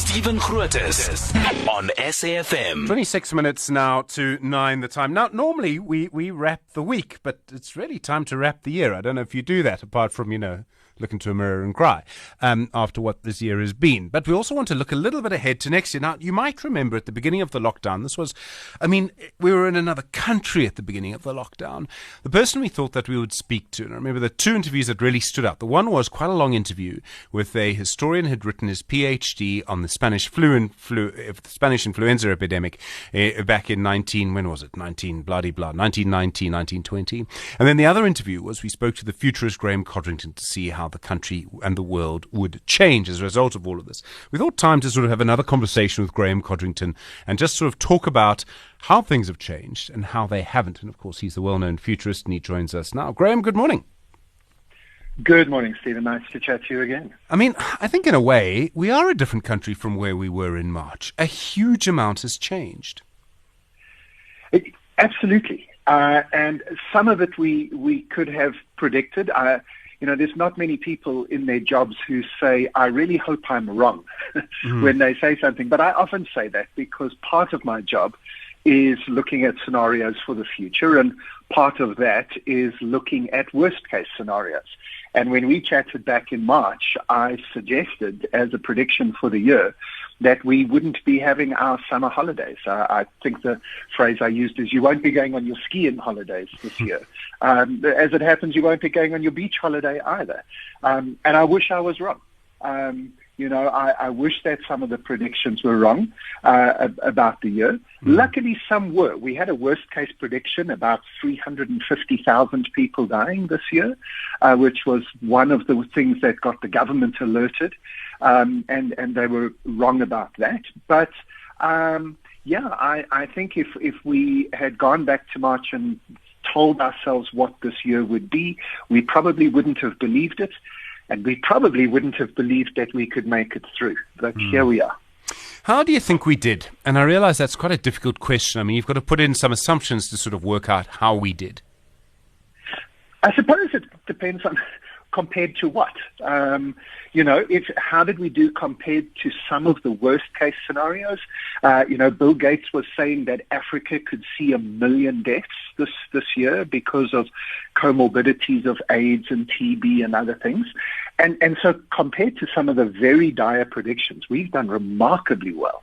Stephen Grootes on SAfm. 26 minutes now to 9 the time. Now, normally we wrap the week, but it's really time to wrap the year. I don't know if you do that, apart from, look into a mirror and cry after what this year has been. But we also want to look a little bit ahead to next year. Now, you might remember at the beginning of the lockdown, we were in another country at the beginning of the lockdown. The person we thought that we would speak to, and I remember the two interviews that really stood out. The one was quite a long interview with a historian who had written his PhD on the Spanish influenza epidemic back in 1990, 1920. And then the other interview was we spoke to the futurist Graeme Codrington to see how the country and the world would change as a result of all of this. We thought time to sort of have another conversation with Graeme Codrington and just sort of talk about how things have changed and how they haven't. And of course, he's the well-known futurist and he joins us now. Graeme, good morning. Good morning, Stephen. Nice to chat to you again. I think in a way, we are a different country from where we were in March. A huge amount has changed. Absolutely. And some of it we could have predicted. There's not many people in their jobs who say, I really hope I'm wrong when they say something. But I often say that because part of my job is looking at scenarios for the future, and part of that is looking at worst-case scenarios. And when we chatted back in March, I suggested as a prediction for the year that we wouldn't be having our summer holidays. I think the phrase I used is you won't be going on your skiing holidays this year. As it happens, you won't be going on your beach holiday either. And I wish I was wrong. I wish that some of the predictions were wrong about the year. Luckily, some were. We had a worst-case prediction about 350,000 people dying this year, which was one of the things that got the government alerted, and they were wrong about that. But, I think if we had gone back to March and told ourselves what this year would be, we probably wouldn't have believed it. And we probably wouldn't have believed that we could make it through. But here we are. How do you think we did? And I realize that's quite a difficult question. You've got to put in some assumptions to sort of work out how we did. I suppose it depends on compared to what. How did we do compared to some of the worst-case scenarios? Bill Gates was saying that Africa could see 1 million deaths this year because of comorbidities of AIDS and TB and other things. And so compared to some of the very dire predictions, we've done remarkably well.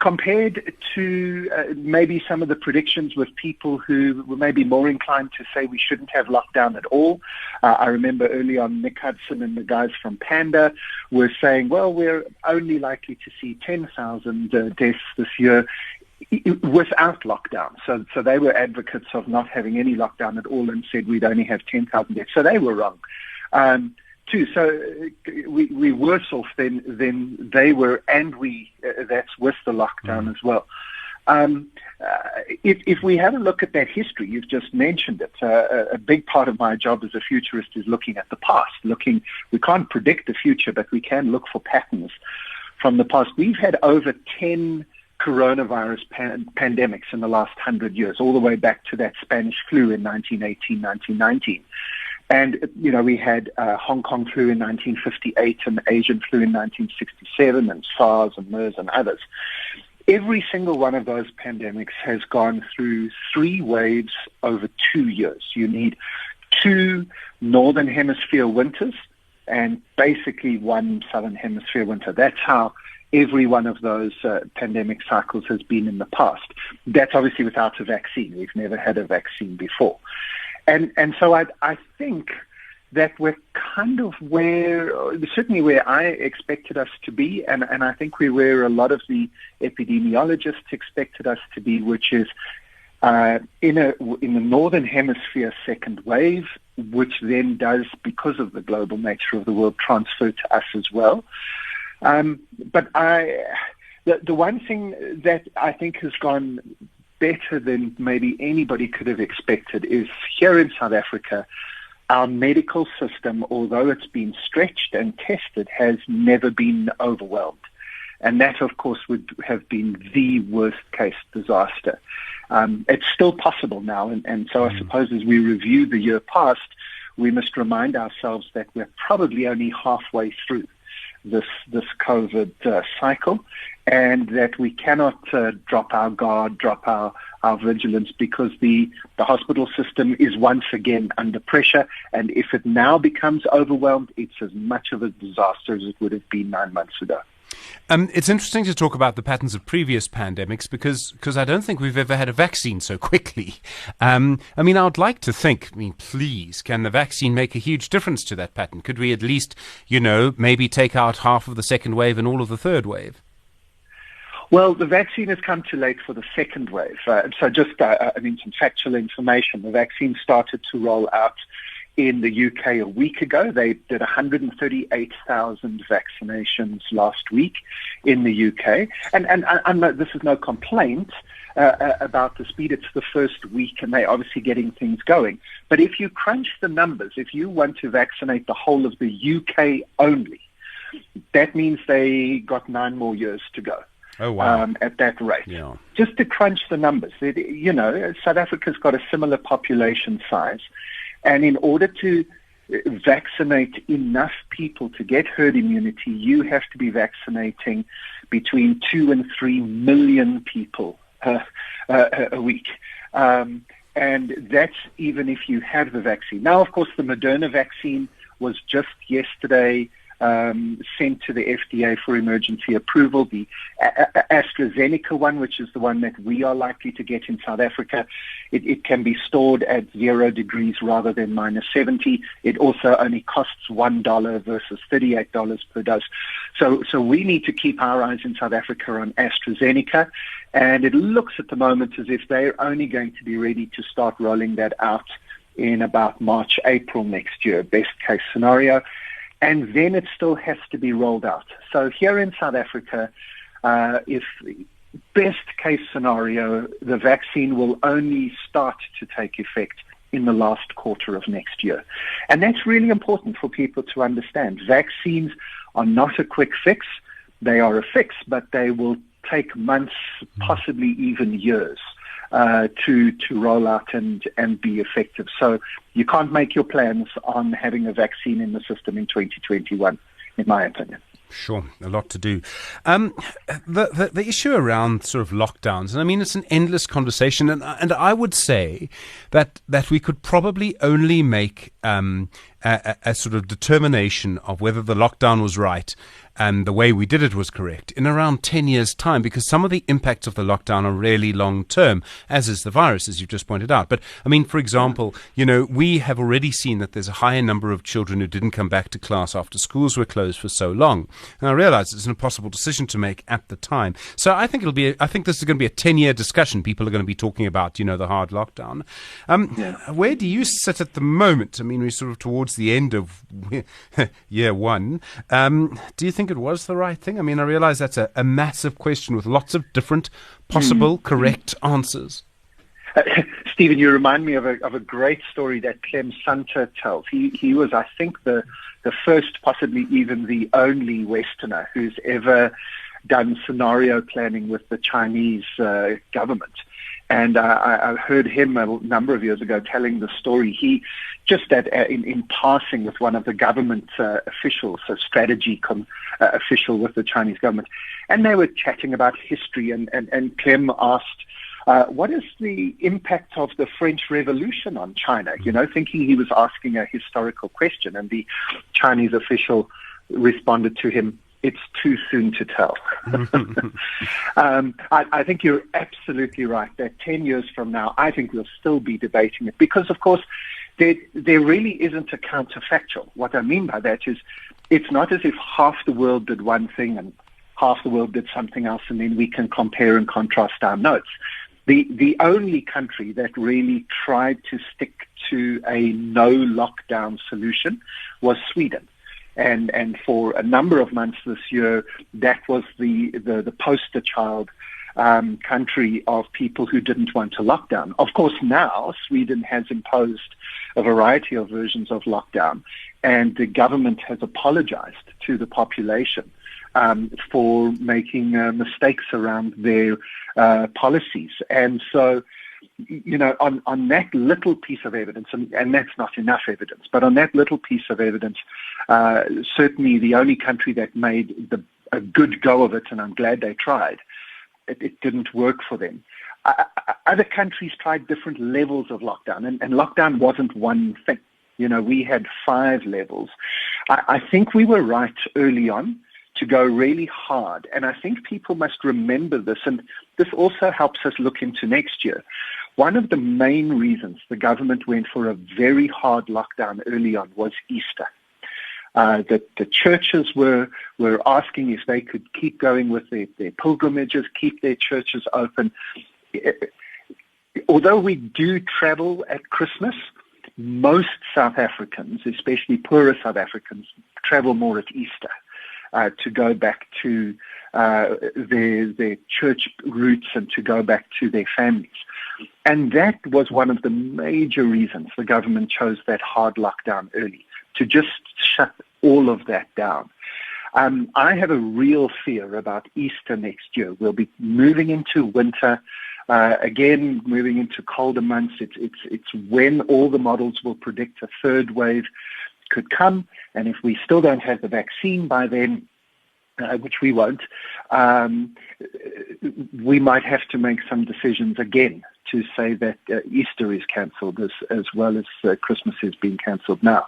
Compared to maybe some of the predictions with people who were maybe more inclined to say we shouldn't have lockdown at all. I remember early on Nick Hudson and the guys from Panda were saying, well, we're only likely to see 10,000 deaths this year without lockdown. So they were advocates of not having any lockdown at all and said we'd only have 10,000 deaths. So they were wrong. Too. So we worse off than they were, and that's with the lockdown as well. If we have a look at that history, you've just mentioned it. A big part of my job as a futurist is looking at the past. We can't predict the future, but we can look for patterns from the past. We've had over 10 coronavirus pandemics in the last 100 years, all the way back to that Spanish flu in 1918, 1919. And, we had Hong Kong flu in 1958 and Asian flu in 1967 and SARS and MERS and others. Every single one of those pandemics has gone through 3 waves over 2 years. You need 2 northern hemisphere winters and basically 1 southern hemisphere winter. That's how every one of those pandemic cycles has been in the past. That's obviously without a vaccine. We've never had a vaccine before. And so I think that we're kind of certainly where I expected us to be, and I think we're where a lot of the epidemiologists expected us to be, which is in the northern hemisphere second wave, which then does, because of the global nature of the world, transfer to us as well. But the one thing that I think has gone better than maybe anybody could have expected is here in South Africa, our medical system, although it's been stretched and tested, has never been overwhelmed. And that, of course, would have been the worst-case disaster. It's still possible now, and so I suppose as we review the year past, we must remind ourselves that we're probably only halfway through this COVID cycle, and that we cannot drop our guard, drop our vigilance, because the hospital system is once again under pressure, and if it now becomes overwhelmed, it's as much of a disaster as it would have been 9 months ago. It's interesting to talk about the patterns of previous pandemics because I don't think we've ever had a vaccine so quickly. I would like to think, please, can the vaccine make a huge difference to that pattern? Could we at least, maybe take out half of the second wave and all of the third wave? Well, the vaccine has come too late for the second wave. So just, some factual information. The vaccine started to roll out in the UK a week ago. They did 138,000 vaccinations last week in the UK. And this is no complaint about the speed. It's the first week, and they're obviously getting things going. But if you crunch the numbers, if you want to vaccinate the whole of the UK only, that means they got 9 more years to go. Oh, wow. At that rate. Yeah. Just to crunch the numbers. South Africa's got a similar population size. And in order to vaccinate enough people to get herd immunity, you have to be vaccinating between 2 and 3 million people a week. And that's even if you have the vaccine. Now, of course, the Moderna vaccine was just yesterday sent to the FDA for emergency approval. The AstraZeneca one, which is the one that we are likely to get in South Africa, it can be stored at 0 degrees rather than -70. It also only costs $1 versus $38 per dose. So we need to keep our eyes in South Africa on AstraZeneca, and it looks at the moment as if they're only going to be ready to start rolling that out in about March, April next year, best case scenario. And then it still has to be rolled out. So here in South Africa, if best case scenario, the vaccine will only start to take effect in the last quarter of next year. And that's really important for people to understand. Vaccines are not a quick fix. They are a fix, but they will take months, possibly even years, to roll out and be effective. So you can't make your plans on having a vaccine in the system in 2021, in my opinion. Sure, a lot to do. The issue around sort of lockdowns, and it's an endless conversation, and I would say that we could probably only make a sort of determination of whether the lockdown was right and the way we did it was correct in around 10 years' time, because some of the impacts of the lockdown are really long term, as is the virus, as you've just pointed out. But, for example, we have already seen that there's a higher number of children who didn't come back to class after schools were closed for so long. And I realize it's an impossible decision to make at the time. So I think this is going to be a 10-year discussion. People are going to be talking about, the hard lockdown. Where do you sit at the moment? We're sort of towards the end of year one. Do you think it was the right thing? I realize that's a massive question with lots of different possible correct answers. Stephen, you remind me of a great story that Clem Sunter tells. He was, I think, the first, possibly even the only Westerner who's ever done scenario planning with the Chinese government. And I heard him a number of years ago telling the story. He just in passing with one of the government officials, a strategy official with the Chinese government, and they were chatting about history. And Clem asked, "What is the impact of the French Revolution on China?" Thinking he was asking a historical question, and the Chinese official responded to him, "It's too soon to tell." I think you're absolutely right that 10 years from now, I think we'll still be debating it because, of course, there really isn't a counterfactual. What I mean by that is it's not as if half the world did one thing and half the world did something else, and then we can compare and contrast our notes. The only country that really tried to stick to a no lockdown solution was Sweden. And for a number of months this year, that was the poster child country of people who didn't want a lockdown. Of course, now Sweden has imposed a variety of versions of lockdown, and the government has apologized to the population for making mistakes around their policies. And so on that little piece of evidence, and that's not enough evidence, but on that little piece of evidence, certainly the only country that made a good go of it, and I'm glad they tried, it didn't work for them. Other countries tried different levels of lockdown, and lockdown wasn't one thing. We had 5 levels. I think we were right early on to go really hard, and I think people must remember this, and this also helps us look into next year. One of the main reasons the government went for a very hard lockdown early on was Easter. The churches were asking if they could keep going with their pilgrimages, keep their churches open. Although we do travel at Christmas, most South Africans, especially poorer South Africans, travel more at Easter to go back to their church roots and to go back to their families. And that was one of the major reasons the government chose that hard lockdown early, to just shut all of that down. I have a real fear about Easter next year. We'll be moving into winter, again, moving into colder months. It's when all the models will predict a third wave could come. And if we still don't have the vaccine by then, which we won't, we might have to make some decisions again to say that Easter is cancelled as well as Christmas is being cancelled now.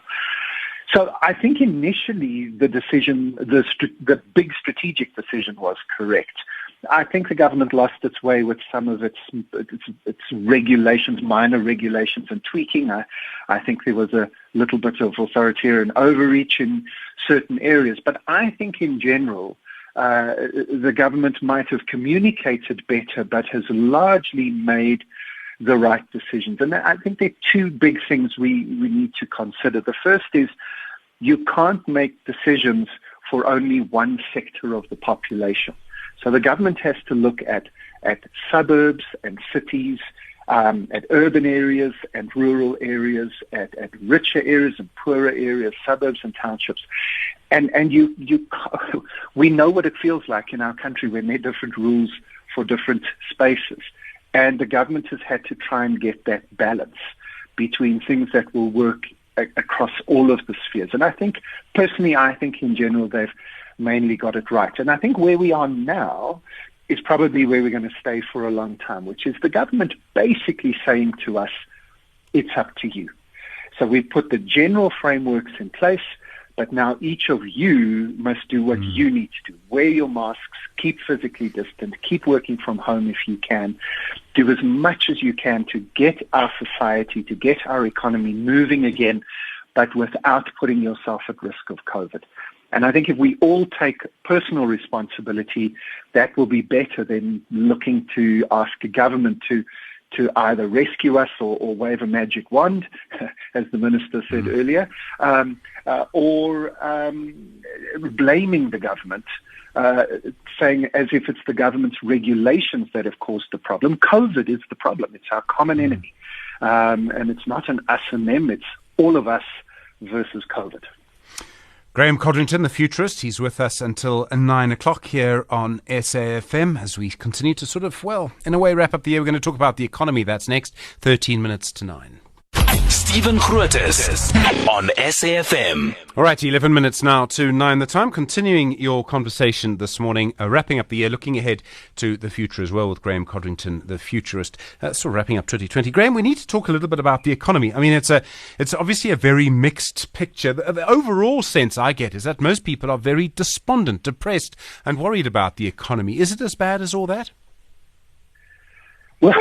So I think initially the decision, the big strategic decision was correct. I think the government lost its way with some of its regulations, minor regulations and tweaking. I think there was a little bit of authoritarian overreach in certain areas. But I think in general, the government might have communicated better, but has largely made the right decisions. And I think there are 2 big things we need to consider. The first is you can't make decisions for only one sector of the population. So the government has to look at suburbs and cities, at urban areas and rural areas, at richer areas and poorer areas, suburbs and townships. And we know what it feels like in our country when there are different rules for different spaces. And the government has had to try and get that balance between things that will work across all of the spheres. And I think in general, they've mainly got it right. And I think where we are now is probably where we're going to stay for a long time, which is the government basically saying to us, it's up to you. So we've put the general frameworks in place, but now each of you must do what you need to do. Wear your masks, keep physically distant, keep working from home if you can. Do as much as you can to get our society, to get our economy moving again, but without putting yourself at risk of COVID. And I think if we all take personal responsibility, that will be better than looking to ask a government to either rescue us or wave a magic wand, as the minister said earlier, or blaming the government, saying as if it's the government's regulations that have caused the problem. COVID is the problem. It's our common enemy. And it's not an us and them. It's all of us versus COVID. Graeme Codrington, the futurist, he's with us until 9 o'clock here on SAfm as we continue to sort of, in a way, wrap up the year. We're going to talk about the economy. That's next, 13 minutes to 9. Stephen Grootes on SAfm. All right, 11 minutes now to 9 the time. Continuing your conversation this morning, wrapping up the year, looking ahead to the future as well with Graeme Codrington, the futurist. So wrapping up 2020. Graeme, we need to talk a little bit about the economy. I mean, it's obviously a very mixed picture. The overall sense I get is that most people are very despondent, depressed, and worried about the economy. Is it as bad as all that? Well,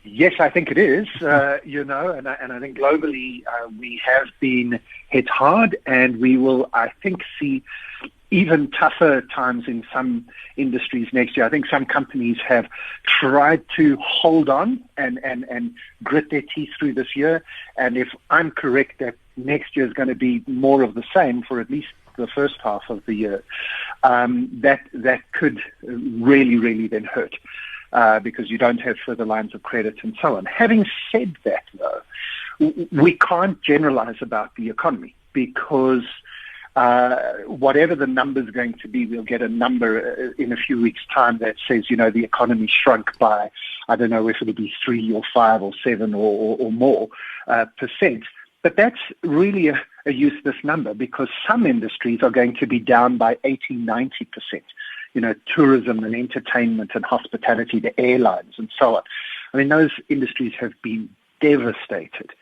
yes, I think it is, and I think globally we have been hit hard, and we will, I think, see even tougher times in some industries next year. I think some companies have tried to hold on and grit their teeth through this year, and if I'm correct that next year is going to be more of the same for at least the first half of the year, that could really, really then hurt. Because you don't have further lines of credit and so on. Having said that, though, we can't generalize about the economy because whatever the number is going to be, we'll get a number in a few weeks' time that says, the economy shrunk by I don't know if it'll be 3 or 5 or 7 or more percent. But that's really a useless number, because some industries are going to be down by 80, 90%. Tourism and entertainment and hospitality, the airlines and so on. I mean, those industries have been devastated.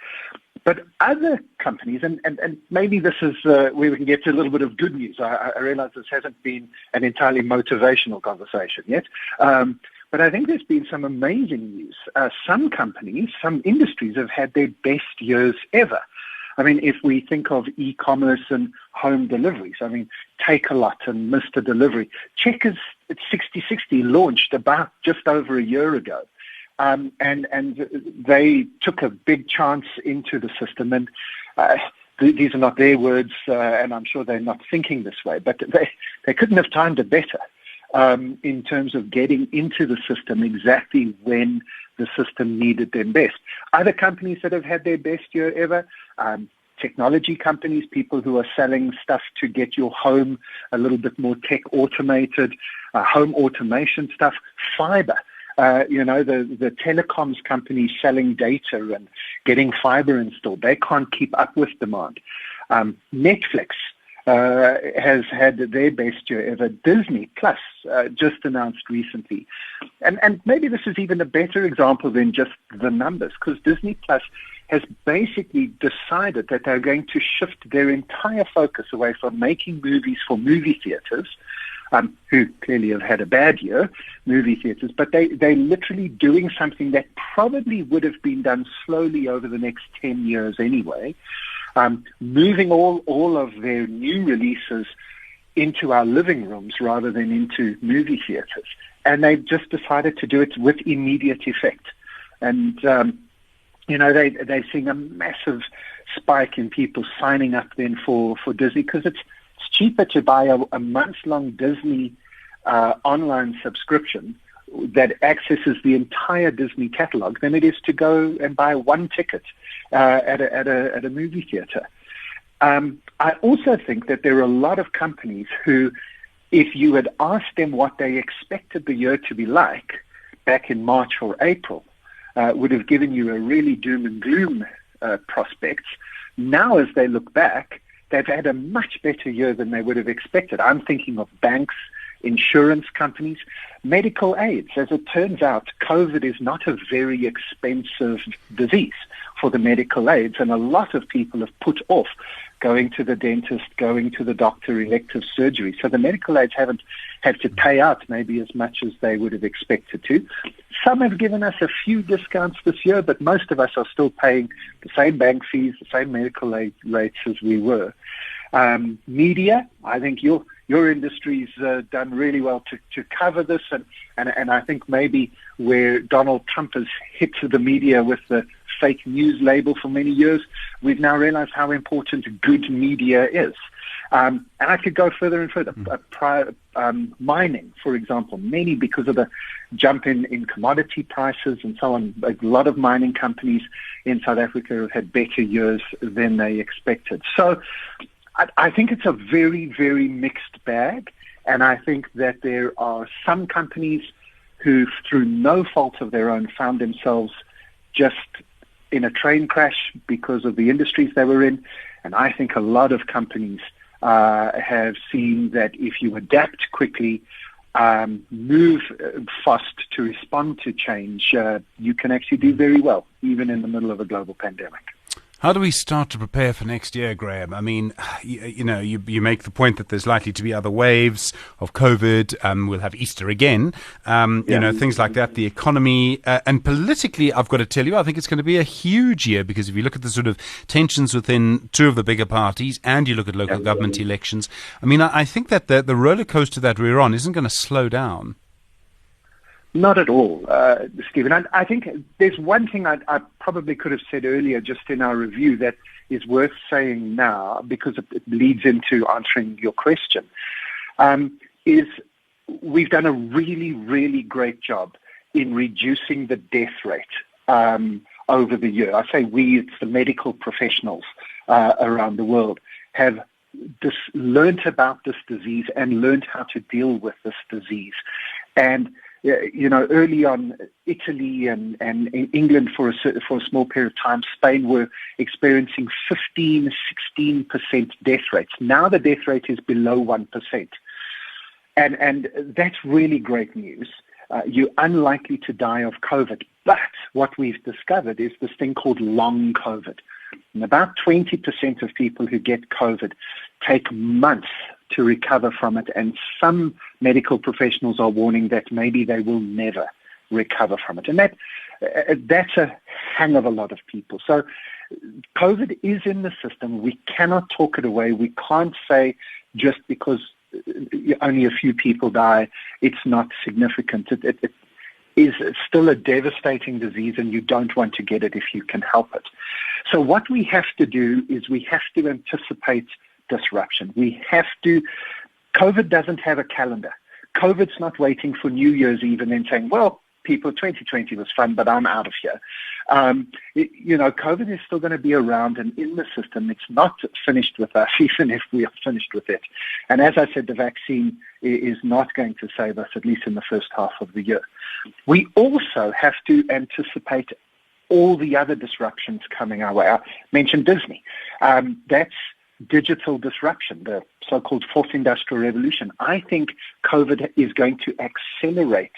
But other companies, and maybe this is where we can get to a little bit of good news. I realize this hasn't been an entirely motivational conversation yet. But I think there's been some amazing news. Some companies, some industries have had their best years ever. I mean, if we think of e-commerce and home deliveries, I mean, Take-A-Lot and Mr. Delivery. Checkers at 6060 launched about just over a year ago. And they took a big chance into the system. And these are not their words, and I'm sure they're not thinking this way, but they couldn't have timed it better in terms of getting into the system exactly when the system needed them best. Other companies that have had their best year ever, technology companies, people who are selling stuff to get your home a little bit more tech automated, home automation stuff, fiber. The telecoms companies selling data and getting fiber installed, they can't keep up with demand. Netflix has had their best year ever. Disney Plus just announced recently. And maybe this is even a better example than just the numbers, because Disney Plus has basically decided that they're going to shift their entire focus away from making movies for movie theaters, who clearly have had a bad year, movie theaters, but they're literally doing something that probably would have been done slowly over the next 10 years anyway, moving all of their new releases into our living rooms rather than into movie theaters. And they've just decided to do it with immediate effect. And, they're seeing a massive spike in people signing up then for Disney, because it's cheaper to buy a month-long Disney online subscription that accesses the entire Disney catalog than it is to go and buy one ticket at a movie theater. I also think that there are a lot of companies who, if you had asked them what they expected the year to be like back in March or April, would have given you a really doom and gloom prospects. Now, as they look back, they've had a much better year than they would have expected. I'm thinking of banks, insurance companies, medical aids. As it turns out, COVID is not a very expensive disease for the medical aids, and a lot of people have put off going to the dentist, going to the doctor, elective surgery. So the medical aids haven't had to pay out maybe as much as they would have expected to. Some have given us a few discounts this year, but most of us are still paying the same bank fees, the same medical aid rates as we were. Media, I think your industry's done really well to cover this, and I think maybe where Donald Trump has hit the media with the fake news label for many years, we've now realized how important good media is. And I could go further and further. Mining, for example, mainly because of the jump in commodity prices and so on. A lot of mining companies in South Africa have had better years than they expected. So I think it's a very, very mixed bag, and I think that there are some companies who, through no fault of their own, found themselves just in a train crash because of the industries they were in, and I think a lot of companies have seen that if you adapt quickly, move fast to respond to change, you can actually do very well, even in the middle of a global pandemic. How do we start to prepare for next year, Graeme? I mean, you make the point that there's likely to be other waves of COVID. We'll have Easter again, things like that, the economy. And politically, I've got to tell you, I think it's going to be a huge year, because if you look at the sort of tensions within two of the bigger parties and you look at local government elections, I mean, I think that the roller coaster that we're on isn't going to slow down. Not at all, Stephen. I think there's one thing I probably could have said earlier just in our review that is worth saying now, because it leads into answering your question, is we've done a really, really great job in reducing the death rate over the year. I say we, it's the medical professionals around the world, have learnt about this disease and learnt how to deal with this disease. And Early on, Italy and England for a small period of time, Spain were experiencing 15-16% death rates. Now the death rate is below 1%. And that's really great news. You're unlikely to die of COVID. But what we've discovered is this thing called long COVID. And about 20% of people who get COVID take months to recover from it. And some medical professionals are warning that maybe they will never recover from it. And that's a hang of a lot of people. So COVID is in the system. We cannot talk it away. We can't say just because only a few people die, it's not significant. It is still a devastating disease, and you don't want to get it if you can help it. So what we have to do is we have to anticipate disruption. COVID doesn't have a calendar. COVID's not waiting for New Year's Eve and then saying, well, people, 2020 was fun, but I'm out of here. COVID is still going to be around and in the system. It's not finished with us, even if we are finished with it. And as I said, the vaccine is not going to save us, at least in the first half of the year. We also have to anticipate all the other disruptions coming our way. I mentioned Disney. That's digital disruption, the so-called fourth industrial revolution. I think COVID is going to accelerate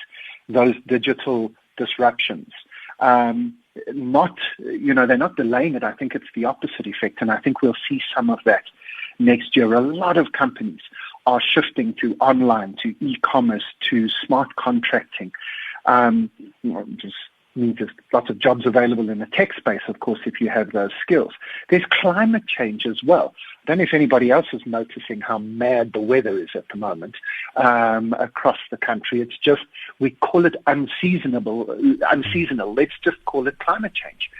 those digital disruptions. They're not delaying it. I think it's the opposite effect, and I think we'll see some of that next year. A lot of companies are shifting to online, to e-commerce, to smart contracting. There's lots of jobs available in the tech space, of course, if you have those skills. There's climate change as well. I don't know if anybody else is noticing how mad the weather is at the moment across the country. It's just, we call it unseasonal. Let's just call it climate change.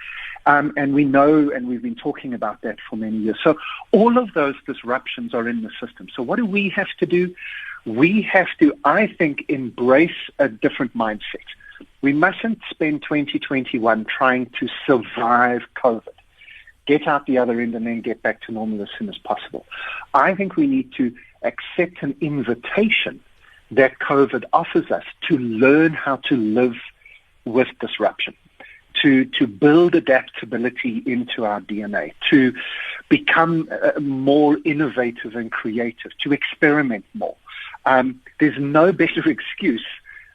And we know, and we've been talking about that for many years. So all of those disruptions are in the system. So what do we have to do? We have to, I think, embrace a different mindset. We mustn't spend 2021 trying to survive COVID, get out the other end and then get back to normal as soon as possible. I think we need to accept an invitation that COVID offers us to learn how to live with disruption, to build adaptability into our DNA, to become more innovative and creative, to experiment more. There's no better excuse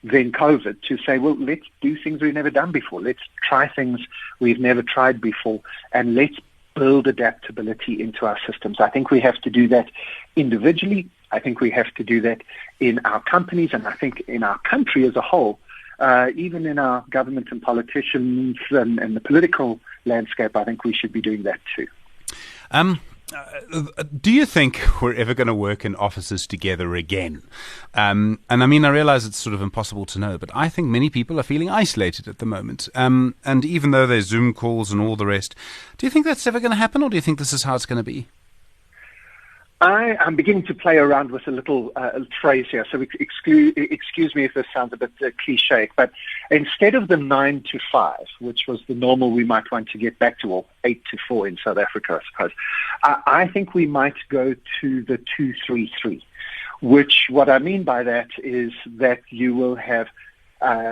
than COVID to say, well, let's do things we've never done before. Let's try things we've never tried before, and let's build adaptability into our systems. I think we have to do that individually. I think we have to do that in our companies, and I think in our country as a whole, even in our government and politicians and the political landscape. I think we should be doing that too. Do you think we're ever going to work in offices together again? And I mean, I realize it's sort of impossible to know, but I think many people are feeling isolated at the moment. And even though there's Zoom calls and all the rest, do you think that's ever going to happen, or do you think this is how it's going to be? I'm beginning to play around with a little phrase here, so excuse me if this sounds a bit cliche, but instead of the 9 to 5, which was the normal we might want to get back to, or 8 to 4 in South Africa, I suppose, I think we might go to the 2-3-3, which what I mean by that is that you will have, not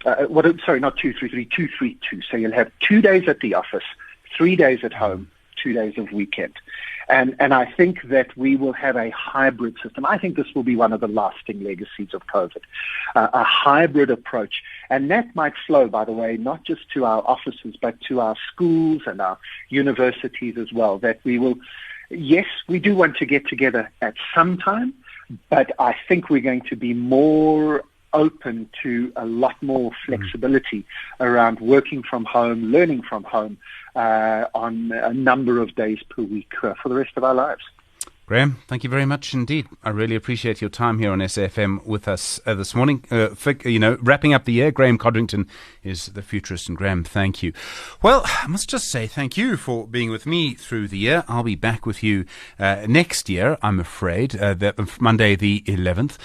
2-3-3, 2-3-2. So you'll have 2 days at the office, 3 days at home, 2 days of weekend. And I think that we will have a hybrid system. I think this will be one of the lasting legacies of COVID, a hybrid approach. And that might flow, by the way, not just to our offices, but to our schools and our universities as well, that we will, yes, we do want to get together at some time, but I think we're going to be more open to a lot more flexibility around working from home, learning from home on a number of days per week for the rest of our lives. Graeme, thank you very much indeed. I really appreciate your time here on SAfm with us this morning. Wrapping up the year, Graeme Codrington is the futurist. And Graeme, thank you. Well, I must just say thank you for being with me through the year. I'll be back with you next year, I'm afraid, Monday the 11th.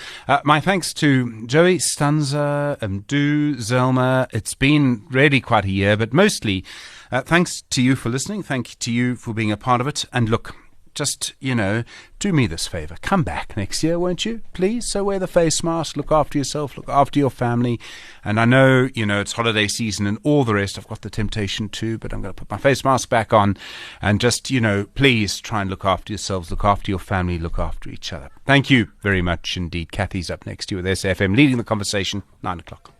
My thanks to Joey, Stanza, Du, Zelma. It's been really quite a year, but mostly thanks to you for listening. Thank you to you for being a part of it. And look, just, do me this favor. Come back next year, won't you? Please. So wear the face mask, look after yourself, look after your family. And I know, it's holiday season and all the rest. I've got the temptation too, but I'm going to put my face mask back on and just, please try and look after yourselves, look after your family, look after each other. Thank you very much indeed. Kathy's up next to you with SAfm, leading the conversation, 9 o'clock.